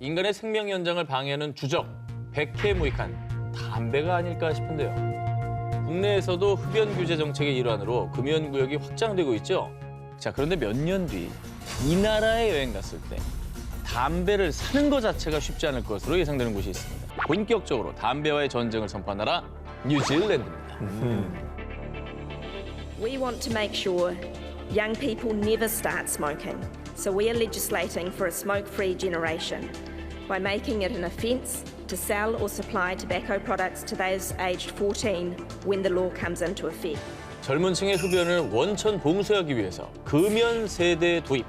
인간의 생명 연장을 방해하는 주적, 백해무익한 담배가 아닐까 싶은데요. 국내에서도 흡연 규제 정책의 일환으로 금연구역이 확장되고 있죠. 자, 그런데 몇 년 뒤 이 나라에 여행 갔을 때 담배를 사는 것 자체가 쉽지 않을 것으로 예상되는 곳이 있습니다. 본격적으로 담배와의 전쟁을 선포한 나라 뉴질랜드입니다. We want to make sure young people never start smoking, so we are legislating for a smoke-free generation by making it an offence to sell or supply tobacco products to those aged 14 when the law comes into effect. 젊은 층의 흡연을 원천 봉쇄하기 위해서 금연 세대 도입.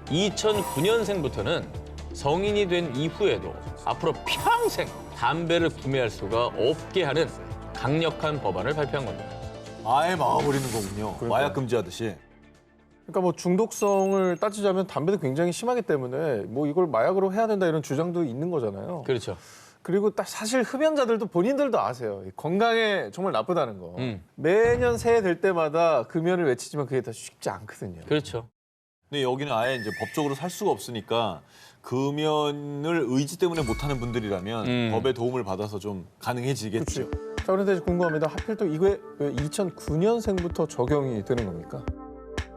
2009년생부터는 성인이 된 이후에도 앞으로 평생 담배를 구매할 수가 없게 하는 강력한 법안을 발표한 겁니다. 아예 막아버리는 거군요. 마약 금지하듯이. 그러니까 뭐 중독성을 따지자면 담배도 굉장히 심하기 때문에 뭐 이걸 마약으로 해야 된다 이런 주장도 있는 거잖아요. 그렇죠. 그리고 딱 사실 흡연자들도 본인들도 아세요. 건강에 정말 나쁘다는 거. 매년 새해 될 때마다 금연을 외치지만 그게 다 쉽지 않거든요. 그렇죠. 근데 여기는 아예 이제 법적으로 살 수가 없으니까 금연을 의지 때문에 못하는 분들이라면 법의 도움을 받아서 좀 가능해지겠죠. 자, 그런데 궁금합니다. 하필 또 이게 왜 2009년생부터 적용이 되는 겁니까?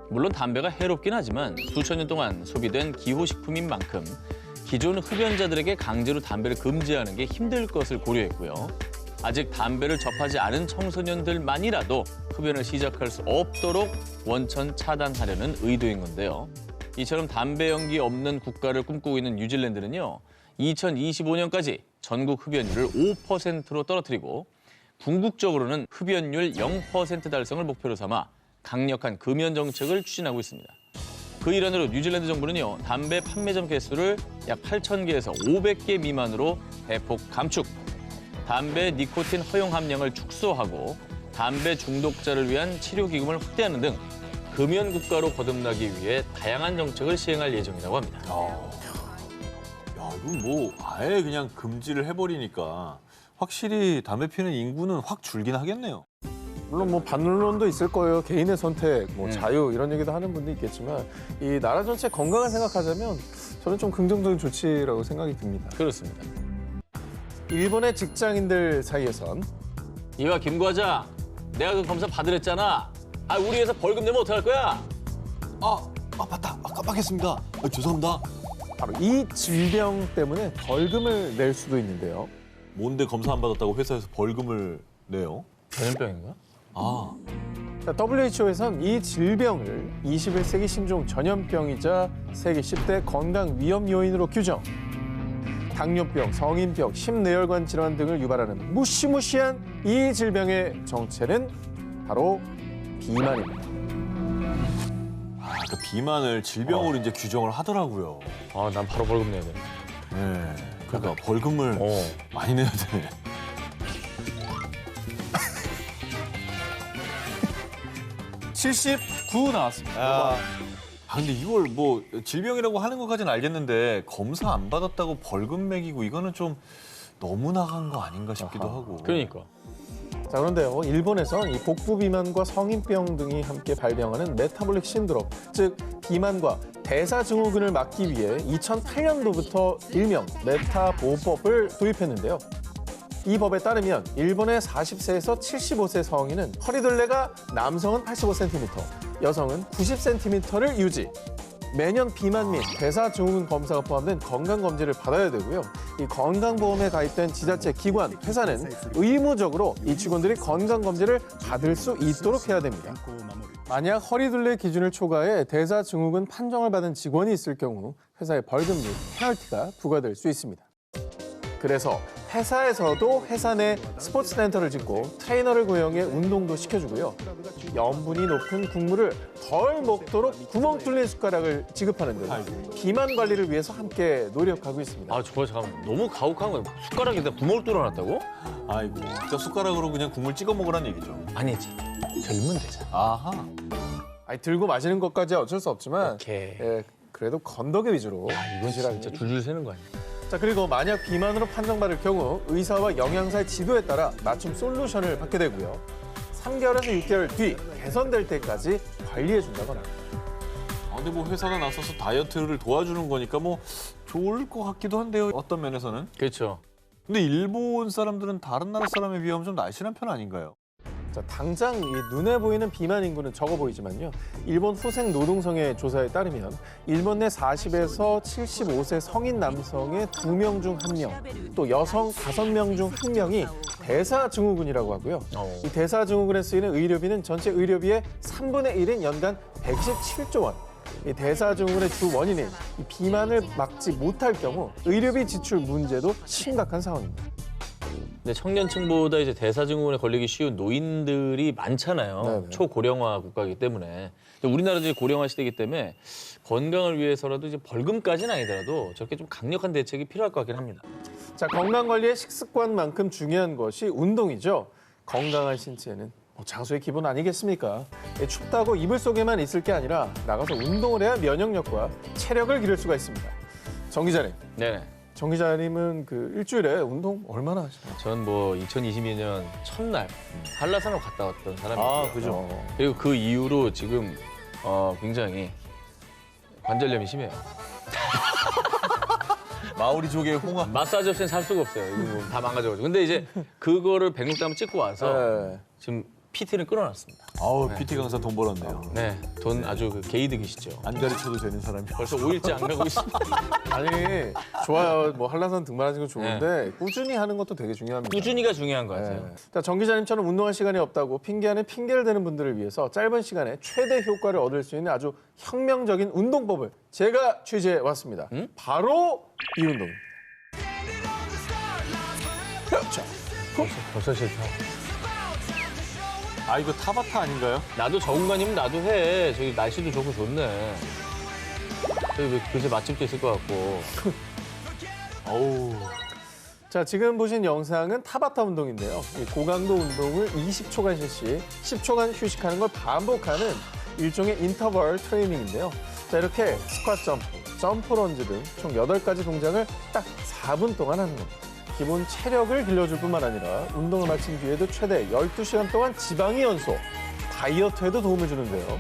물론 담배가 해롭긴 하지만 수천 년 동안 소비된 기호식품인 만큼 기존 흡연자들에게 강제로 담배를 금지하는 게 힘들 것을 고려했고요. 아직 담배를 접하지 않은 청소년들만이라도 흡연을 시작할 수 없도록 원천 차단하려는 의도인 건데요. 이처럼 담배 연기 없는 국가를 꿈꾸고 있는 뉴질랜드는요. 2025년까지 전국 흡연율을 5%로 떨어뜨리고 궁극적으로는 흡연율 0% 달성을 목표로 삼아 강력한 금연 정책을 추진하고 있습니다. 그 일환으로 뉴질랜드 정부는요. 담배 판매점 개수를 약 8,000개에서 500개 미만으로 대폭 감축, 담배 니코틴 허용 함량을 축소하고 담배 중독자를 위한 치료기금을 확대하는 등 금연 국가로 거듭나기 위해 다양한 정책을 시행할 예정이라고 합니다. 야, 이건 뭐 아예 그냥 금지를 해버리니까 확실히 담배 피우는 인구는 확 줄긴 하겠네요. 물론 뭐 반론도 있을 거예요. 개인의 선택, 뭐 자유 이런 얘기도 하는 분도 있겠지만 이 나라 전체 건강을 생각하자면 저는 좀 긍정적인 조치라고 생각이 듭니다. 그렇습니다. 일본의 직장인들 사이에선 이와 김 과장, 내가 그 검사 받으랬잖아. 아, 우리 회사 벌금 내면 어떡할 거야? 맞다. 깜빡했습니다. 죄송합니다. 바로 이 질병 때문에 벌금을 낼 수도 있는데요. 뭔데 검사 안 받았다고 회사에서 벌금을 내요? 전염병인가? 자, WHO에선 이 질병을 21세기 신종 전염병이자 세계 10대 건강 위험 요인으로 규정. 당뇨병, 성인병, 심내혈관 질환 등을 유발하는 무시무시한 이 질병의 정체는 바로 비만입니다. 그 비만을 질병으로 이제 규정을 하더라고요. 아, 난 바로 벌금 내야 돼. 네. 그러니까 벌금을 많이 내야 되네. (79) 나왔습니다. 근데 이걸 뭐 질병이라고 하는 것까지는 알겠는데 검사 안 받았다고 벌금 매기고 이거는 좀 너무 나간 거 아닌가 싶기도 하고. 그러니까. 자, 그런데요, 일본에선 이 복부 비만과 성인병 등이 함께 발병하는 메타볼릭 신드롬, 즉 비만과 대사증후군을 막기 위해 2008년도부터 일명 메타보호법을 도입했는데요. 이 법에 따르면 일본의 40세에서 75세 성인은 허리둘레가 남성은 85cm, 여성은 90cm를 유지. 매년 비만 및 대사증후군 검사가 포함된 건강검진을 받아야 되고요. 이 건강보험에 가입된 지자체 기관, 회사는 의무적으로 이 직원들이 건강검진을 받을 수 있도록 해야 됩니다. 만약 허리둘레 기준을 초과해 대사증후군 판정을 받은 직원이 있을 경우 회사의 벌금 및 페널티가 부과될 수 있습니다. 그래서 회사에서도 회사 내 스포츠 센터를 짓고 트레이너를 고용해 운동도 시켜주고요. 염분이 높은 국물을 덜 먹도록 구멍 뚫린 숟가락을 지급하는 등 비만 관리를 위해서 함께 노력하고 있습니다. 아, 저거 잠깐만. 너무 가혹한 거야. 숟가락에다 구멍을 뚫어놨다고? 아이고, 진짜 숟가락으로 그냥 국물 찍어 먹으란 얘기죠. 아니지. 들면 되잖아. 아하. 아니, 들고 마시는 것까지 어쩔 수 없지만 오케이. 그래도 건더기 위주로. 이건 진짜 줄줄 새는 거 아니야? 자, 그리고 만약 비만으로 판정받을 경우 의사와 영양사의 지도에 따라 맞춤 솔루션을 받게 되고요. 3개월에서 6개월 뒤 개선될 때까지 관리해준다거나. 근데 뭐 회사가 나서서 다이어트를 도와주는 거니까 뭐 좋을 것 같기도 한데요. 어떤 면에서는. 그렇죠. 근데 일본 사람들은 다른 나라 사람에 비하면 좀 날씬한 편 아닌가요? 자, 당장 이 눈에 보이는 비만 인구는 적어 보이지만요. 일본 후생 노동성의 조사에 따르면 일본 내 40에서 75세 성인 남성의 2명 중 1명, 또 여성 5명 중 1명이 대사증후군이라고 하고요. 이 대사증후군에 쓰이는 의료비는 전체 의료비의 3분의 1인 연간 127조 원. 이 대사증후군의 주 원인인 이 비만을 막지 못할 경우 의료비 지출 문제도 심각한 상황입니다. 근데 청년층보다 이제 대사증후군에 걸리기 쉬운 노인들이 많잖아요. 네네. 초고령화 국가이기 때문에. 우리나라도 이제 고령화 시대이기 때문에 건강을 위해서라도 이제 벌금까지는 아니더라도 저렇게 좀 강력한 대책이 필요할 것 같긴 합니다. 자, 건강관리의 식습관만큼 중요한 것이 운동이죠. 건강한 신체는 장수의 기본 아니겠습니까? 춥다고 이불 속에만 있을 게 아니라 나가서 운동을 해야 면역력과 체력을 기를 수가 있습니다. 정 기자님, 네. 정 기자님은 그 일주일에 운동 얼마나 하시나요? 전 뭐 2022년 첫날 한라산을 갔다 왔던 사람이고요. 그죠. 그리고 그 이후로 지금 굉장히 관절염이 심해요. 마오리족의 홍화. 마사지 없이는 살 수가 없어요. 이거 뭐다 망가져가지고. 근데 이제 그거를 106도 한번 찍고 와서 네. 지금 PT는 끊어놨습니다. 아우, PT 강사 돈 벌었네요. 네, 돈 아주 그 개이득이시죠. 안 가르쳐도 되는 사람이. 벌써 5일째 안 가고 있습니다. 아니, 좋아요. 뭐 한라산 등반하시는 거 좋은데 꾸준히 하는 것도 되게 중요합니다. 꾸준히가 중요한 것 같아요. 네. 자, 정 기자님처럼 운동할 시간이 없다고 핑계하는 핑계를 대는 분들을 위해서 짧은 시간에 최대 효과를 얻을 수 있는 아주 혁명적인 운동법을 제가 취재해 왔습니다. 바로 이 운동입니다. 자, 벌써 싫다. 아, 이거 타바타 아닌가요? 나도 저공간이면 나도 해. 저기 날씨도 좋고 좋네. 저기 글쎄 맛집도 있을 것 같고. 어우. 자, 지금 보신 영상은 타바타 운동인데요. 이 고강도 운동을 20초간 실시, 10초간 휴식하는 걸 반복하는 일종의 인터벌 트레이닝인데요. 자, 이렇게 스쿼트 점프, 점프 런지 등 총 8가지 동작을 딱 4분 동안 하는 겁니다. 기본 체력을 길러줄 뿐만 아니라 운동을 마친 뒤에도 최대 12시간 동안 지방이 연소, 다이어트에도 도움을 주는데요.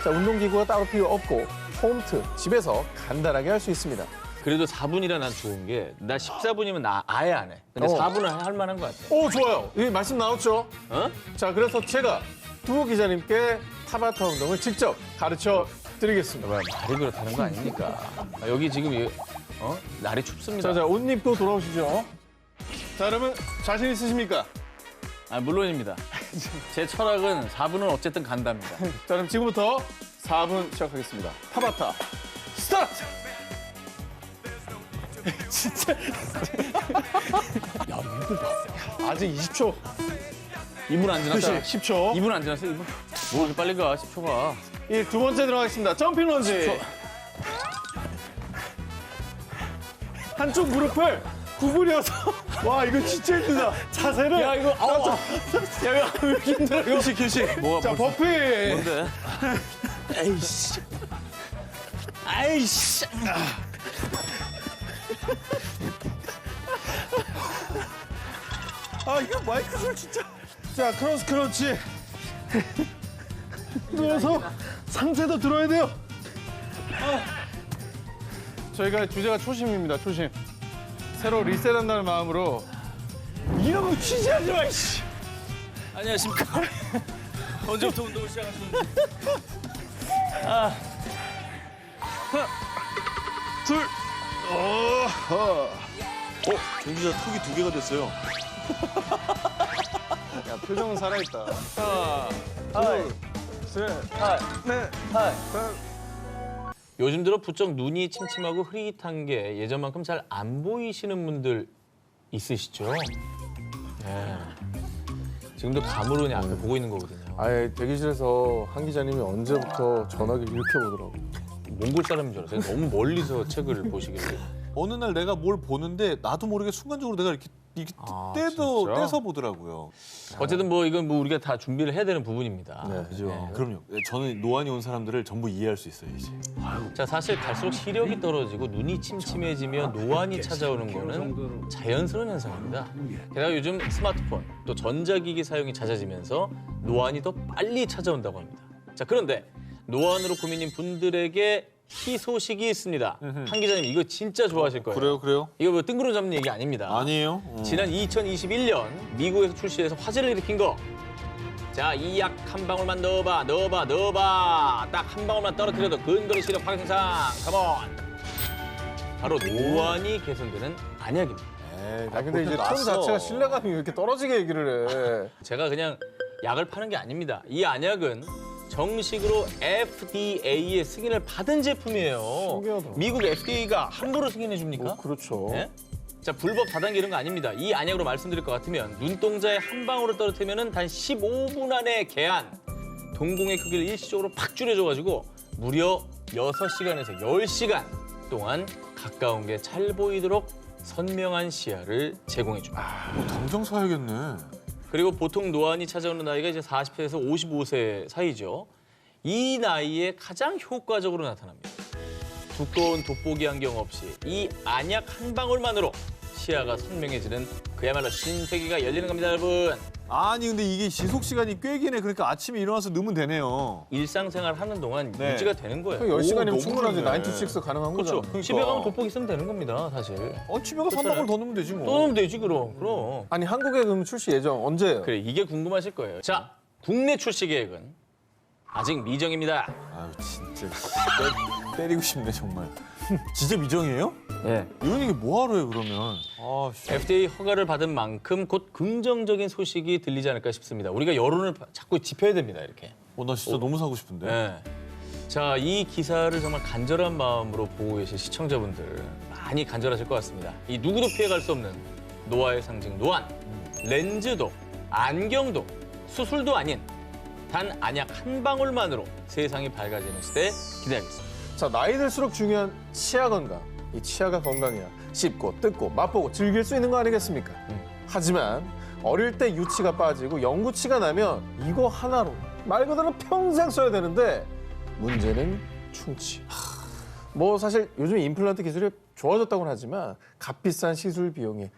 자, 운동기구가 따로 필요 없고 홈트, 집에서 간단하게 할 수 있습니다. 그래도 4분이라 난 좋은 게 나 14분이면 나 아예 안 해. 근데 4분은 할 만한 것 같아. 오, 좋아요. 이 말씀 나왔죠? 어? 자, 그래서 제가 두 기자님께 타바타 운동을 직접 가르쳐 드리겠습니다. 말이 그렇다는 거 아닙니까? 여기 지금 날이 춥습니다. 자, 옷 입고 돌아오시죠. 자, 여러분 자신 있으십니까? 아, 물론입니다. 제 철학은 4분은 어쨌든 간답니다. 자, 그럼 지금부터 4분 시작하겠습니다. 타바타 스타트! 진짜. 야, 힘들다. 아직 20초. 2분 안 지났다. 10초. 2분 안 지났어, 2분. 뭐 이렇게 빨리 가, 10초가. 두 번째 들어가겠습니다. 점핑 런지. 한쪽 무릎을 구부려서. 와, 이거 진짜 힘들다. 자세를. 야, 이거, 아우. 야, 이거 왜 이렇게 힘들어, 이거. 휴식. 뭐가 자, 버피. 뭔데? 에이씨. 아이씨. 아, 이거 마이크 소리 진짜. 자, 크로스 크런치. 누워서 상체도 들어야 돼요. 저희가 주제가 초심입니다, 초심. 새로 리셋한다는 마음으로. 이런 거 취재하지 마, 이씨. 안녕하십니까. 언제부터 운동을 시작하셨는지. 둘. 정기자 턱이 2개가 됐어요. 야, 표정은 살아있다. 하나, 둘, 셋, 넷. 요즘 들어 부쩍 눈이 침침하고 흐릿한 게 예전만큼 잘 안 보이시는 분들 있으시죠? 네. 지금도 가물으니 앞에 보고 있는 거거든요. 아예 대기실에서 한 기자님이 언제부터 전화기를 이렇게 보더라고요. 몽골 사람인 줄 알았어요. 너무 멀리서 책을 보시길래. 어느 날 내가 뭘 보는데 나도 모르게 순간적으로 내가 이렇게 아, 진짜? 떼서 보더라고요. 어쨌든 뭐 이건 뭐 우리가 다 준비를 해야 되는 부분입니다. 네, 그죠? 그럼요. 저는 노안이 온 사람들을 전부 이해할 수 있어요, 이제. 자, 사실 갈수록 시력이 떨어지고 눈이 침침해지면 노안이 찾아오는 거는 자연스러운 현상입니다. 게다가 요즘 스마트폰 또 전자기기 사용이 잦아지면서 노안이 더 빨리 찾아온다고 합니다. 자, 그런데 노안으로 고민인 분들에게 희소식이 있습니다. 한 기자님 이거 진짜 좋아하실 거예요. 그래요? 이거 뭐 뜬구름 잡는 얘기 아닙니다. 아니에요? 지난 2021년 미국에서 출시해서 화제를 일으킨 거. 자, 이 약 한 방울만 넣어봐. 딱 한 방울만 떨어뜨려도 근거리 시력 확인상. 컴온. 바로 노안이 개선되는 안약입니다. 아 근데 이제 톤 자체가 신뢰감이 왜 이렇게 떨어지게 얘기를 해. 제가 그냥 약을 파는 게 아닙니다. 이 안약은 정식으로 FDA의 승인을 받은 제품이에요. 신기하다. 미국 FDA가 함부로 승인해 줍니까? 그렇죠. 네? 자, 불법 다단계 이런 거 아닙니다. 이 안약으로 말씀드릴 것 같으면 눈동자에 한 방울을 떨어뜨리면 단 15분 안에 개안, 동공의 크기를 일시적으로 팍 줄여줘가지고 무려 6시간에서 10시간 동안 가까운 게 잘 보이도록 선명한 시야를 제공해줍니다. 당장 사야겠네. 그리고 보통 노안이 찾아오는 나이가 이제 40세에서 55세 사이죠. 이 나이에 가장 효과적으로 나타납니다. 두꺼운 돋보기 안경 없이 이 안약 한 방울만으로 시야가 선명해지는 그야말로 신세계가 열리는 겁니다, 여러분. 아니 근데 이게 지속 시간이 꽤 기네. 그러니까 아침에 일어나서 넣으면 되네요. 일상생활 하는 동안 네. 유지가 되는 거예요. 10시간이면 너무 충분하지. 좋네. 9 to 6 가능한 그렇죠. 거잖아. 집에 가면 돋보기 쓰면 되는 겁니다, 사실. 집에 가서 한 방울 더 넣으면 되지 뭐. 또 넣으면 되지, 그럼. 아니 한국에 그럼 출시 예정 언제예요? 그래, 이게 궁금하실 거예요. 자, 국내 출시 계획은 아직 미정입니다. 아유 진짜 때리고 싶네 정말. 진짜 미정이에요? 예. 이런 얘기 뭐하러 해 그러면. 아, 씨. FDA 허가를 받은 만큼 곧 긍정적인 소식이 들리지 않을까 싶습니다. 우리가 여론을 자꾸 짚어야 됩니다, 이렇게. 나 진짜 너무 사고 싶은데. 네. 자, 이 기사를 정말 간절한 마음으로 보고 계실 시청자분들 많이 간절하실 것 같습니다. 이 누구도 피해갈 수 없는 노화의 상징 노안, 렌즈도, 안경도, 수술도 아닌 단 안약 한 방울만으로 세상이 밝아지는 시대 기대하겠습니다. 자 나이 들수록 중요한 치아 건강. 이 치아가 건강해야 씹고 뜯고 맛보고 즐길 수 있는 거 아니겠습니까? 하지만 어릴 때 유치가 빠지고 영구치가 나면 이거 하나로 말 그대로 평생 써야 되는데 문제는 충치. 뭐 사실 요즘 임플란트 기술이 좋아졌다고는 하지만 값비싼 시술 비용이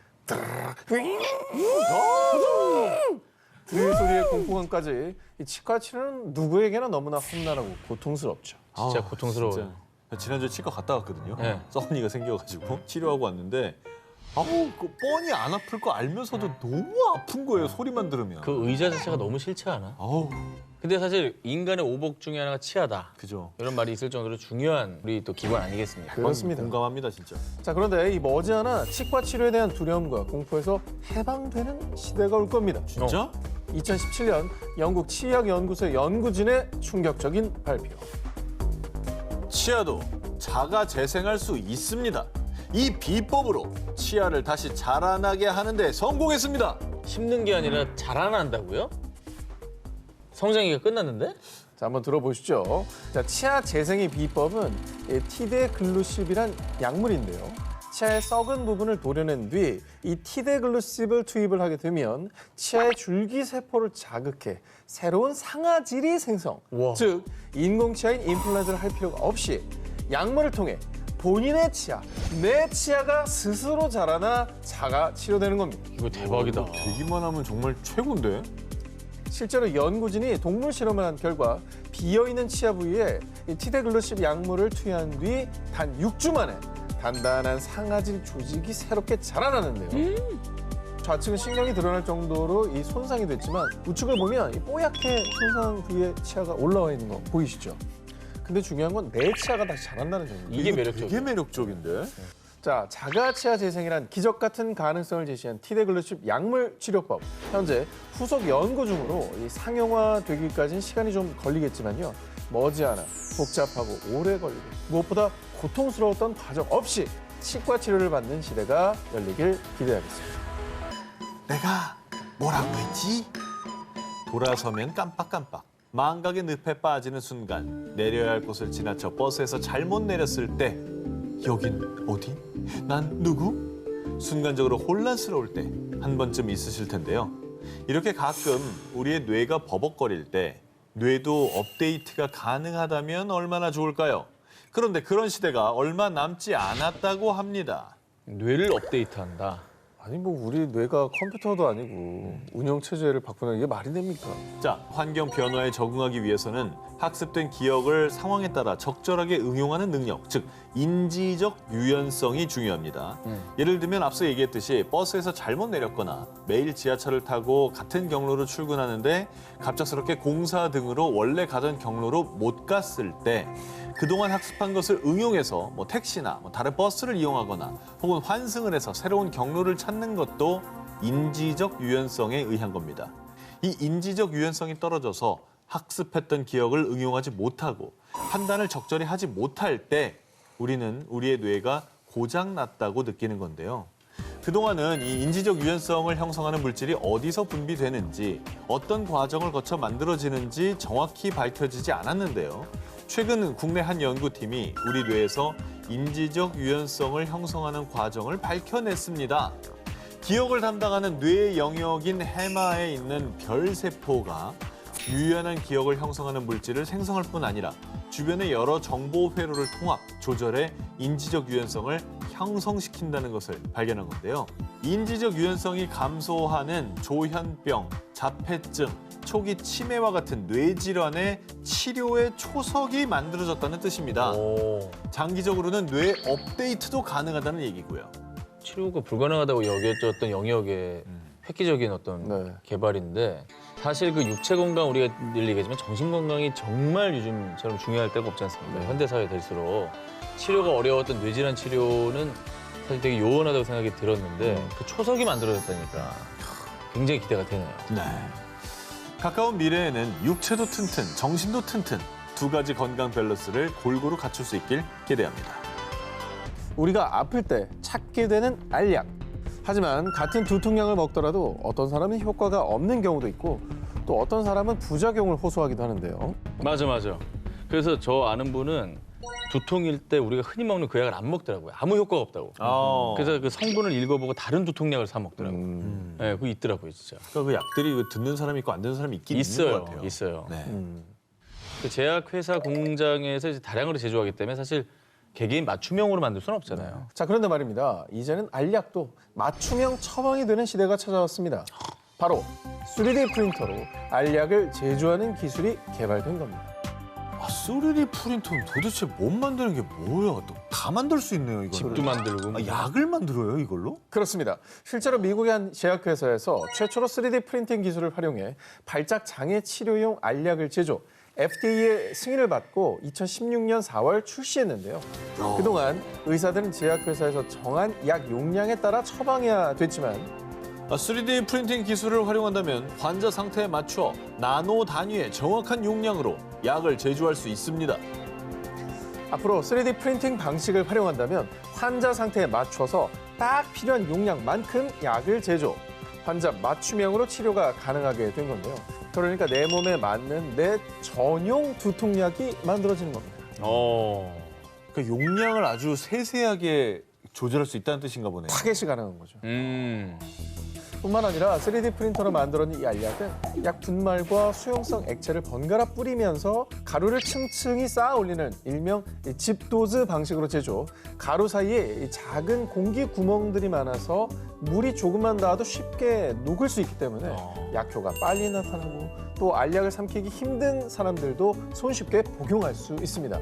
그 소리의 공포감까지 이 치과 치료는 누구에게나 너무나 험난하고 고통스럽죠. 진짜 고통스러워요. 진짜. 지난주에 치과 갔다 왔거든요. 네. 썩은이가 생겨가지고 치료하고 왔는데 그 뻔히 안 아플 거 알면서도 너무 아픈 거예요. 소리만 들으면. 그 의자 자체가 너무 싫지 않아? 아우 근데 사실 인간의 오복 중에 하나가 치아다. 그죠. 이런 말이 있을 정도로 중요한 우리 또 기관 아니겠습니까? 그렇습니다. 공감합니다 진짜. 자 그런데 이 머지않아 치과 치료에 대한 두려움과 공포에서 해방되는 시대가 올 겁니다. 진짜? 2017년 영국 치의학연구소 연구진의 충격적인 발표. 치아도 자가 재생할 수 있습니다. 이 비법으로 치아를 다시 자라나게 하는데 성공했습니다. 씹는 게 아니라 자라난다고요? 성장기가 끝났는데? 자 한번 들어보시죠. 자 치아 재생의 비법은 티데글루십이란 약물인데요. 치아의 썩은 부분을 도려낸 뒤 이 티데글루십을 투입을 하게 되면 치아의 줄기세포를 자극해 새로운 상아질이 생성. 우와. 즉 인공치아인 임플란트를 할 필요가 없이 약물을 통해 본인의 치아, 내 치아가 스스로 자라나 자가 치료되는 겁니다. 이거 대박이다. 되기만 하면 정말 최고인데? 실제로 연구진이 동물 실험을 한 결과 비어있는 치아 부위에 이 티데글루십 약물을 투여한 뒤 단 6주 만에 단단한 상아질 조직이 새롭게 자라나는데요. 좌측은 신경이 드러날 정도로 이 손상이 됐지만 우측을 보면 이 뽀얗게 손상 부위에 치아가 올라와 있는 거 보이시죠? 근데 중요한 건 내 치아가 다시 자란다는 점입니다. 이게 이거 매력적이야. 되게 매력적인데? 자, 자가 치아 재생이란 기적 같은 가능성을 제시한 티데글루십 약물 치료법. 현재 후속 연구 중으로 이 상용화되기까지는 시간이 좀 걸리겠지만요. 머지않아 복잡하고 오래 걸리고 무엇보다 고통스러웠던 과정 없이 치과 치료를 받는 시대가 열리길 기대하겠습니다. 내가 뭐라고 했지? 돌아서면 깜빡깜빡. 망각의 늪에 빠지는 순간 내려야 할 곳을 지나쳐 버스에서 잘못 내렸을 때 여긴 어디? 난 누구? 순간적으로 혼란스러울 때 한 번쯤 있으실 텐데요. 이렇게 가끔 우리의 뇌가 버벅거릴 때 뇌도 업데이트가 가능하다면 얼마나 좋을까요? 그런데 그런 시대가 얼마 남지 않았다고 합니다. 뇌를 업데이트한다. 아니 뭐 우리 뇌가 컴퓨터도 아니고 운영 체제를 바꾸는 게 말이 됩니까? 자, 환경 변화에 적응하기 위해서는 학습된 기억을 상황에 따라 적절하게 응용하는 능력, 즉 인지적 유연성이 중요합니다. 예를 들면 앞서 얘기했듯이 버스에서 잘못 내렸거나 매일 지하철을 타고 같은 경로로 출근하는데 갑작스럽게 공사 등으로 원래 가던 경로로 못 갔을 때 그동안 학습한 것을 응용해서 뭐 택시나 다른 버스를 이용하거나 혹은 환승을 해서 새로운 경로를 찾는 것도 인지적 유연성에 의한 겁니다. 이 인지적 유연성이 떨어져서 학습했던 기억을 응용하지 못하고 판단을 적절히 하지 못할 때 우리는 우리의 뇌가 고장났다고 느끼는 건데요. 그동안은 이 인지적 유연성을 형성하는 물질이 어디서 분비되는지 어떤 과정을 거쳐 만들어지는지 정확히 밝혀지지 않았는데요. 최근 국내 한 연구팀이 우리 뇌에서 인지적 유연성을 형성하는 과정을 밝혀냈습니다. 기억을 담당하는 뇌 영역인 해마에 있는 별세포가 유연한 기억을 형성하는 물질을 생성할 뿐 아니라 주변의 여러 정보 회로를 통합, 조절해 인지적 유연성을 형성시킨다는 것을 발견한 건데요. 인지적 유연성이 감소하는 조현병, 자폐증, 초기 치매와 같은 뇌질환의 치료의 초석이 만들어졌다는 뜻입니다. 장기적으로는 뇌 업데이트도 가능하다는 얘기고요. 치료가 불가능하다고 여겨졌던 영역의 획기적인 어떤 네. 개발인데 사실 그 육체 건강 우리가 늘 얘기하지만 정신 건강이 정말 요즘처럼 중요할 때가 없지 않습니까? 현대 사회 될수록 치료가 어려웠던 뇌질환 치료는 사실 되게 요원하다고 생각이 들었는데 그 초석이 만들어졌다니까 굉장히 기대가 되네요. 네. 가까운 미래에는 육체도 튼튼, 정신도 튼튼 두 가지 건강 밸런스를 골고루 갖출 수 있길 기대합니다. 우리가 아플 때 찾게 되는 알약. 하지만 같은 두통약을 먹더라도 어떤 사람은 효과가 없는 경우도 있고 또 어떤 사람은 부작용을 호소하기도 하는데요. 맞아. 그래서 저 아는 분은 두통일 때 우리가 흔히 먹는 그 약을 안 먹더라고요. 아무 효과가 없다고. 그래서 그 성분을 읽어보고 다른 두통약을 사 먹더라고요. 네, 그거 있더라고요, 진짜. 그러니까 그 약들이 듣는 사람이 있고 안 듣는 사람이 있긴 있는 것 같아요. 있어요. 네. 그 제약회사 공장에서 이제 다량으로 제조하기 때문에 사실 개개인 맞춤형으로 만들 수는 없잖아요. 자, 그런데 말입니다. 이제는 알약도 맞춤형 처방이 되는 시대가 찾아왔습니다. 바로 3D 프린터로 알약을 제조하는 기술이 개발된 겁니다. 3D 프린터는 도대체 못 만드는 게 뭐야? 또 다 만들 수 있네요, 이거. 집도 만들고. 약을 만들어요, 이걸로? 그렇습니다. 실제로 미국의 한 제약회사에서 최초로 3D 프린팅 기술을 활용해 발작 장애 치료용 알약을 제조, FDA의 승인을 받고 2016년 4월 출시했는데요. 그동안 의사들은 제약회사에서 정한 약 용량에 따라 처방해야 됐지만 3D 프린팅 기술을 활용한다면 환자 상태에 맞춰 나노 단위의 정확한 용량으로 약을 제조할 수 있습니다. 앞으로 3D 프린팅 방식을 활용한다면 환자 상태에 맞춰서 딱 필요한 용량만큼 약을 제조, 환자 맞춤형으로 치료가 가능하게 된 건데요. 그러니까 내 몸에 맞는 내 전용 두통약이 만들어지는 겁니다. 그러니까 용량을 아주 세세하게 조절할 수 있다는 뜻인가 보네요. 타겟이 가능한 거죠. 음. 뿐만 아니라 3D 프린터로 만들어낸 이 알약은 약 분말과 수용성 액체를 번갈아 뿌리면서 가루를 층층이 쌓아 올리는 일명 집도즈 방식으로 제조. 가루 사이에 이 작은 공기 구멍들이 많아서 물이 조금만 닿아도 쉽게 녹을 수 있기 때문에 약효가 빨리 나타나고 또 알약을 삼키기 힘든 사람들도 손쉽게 복용할 수 있습니다.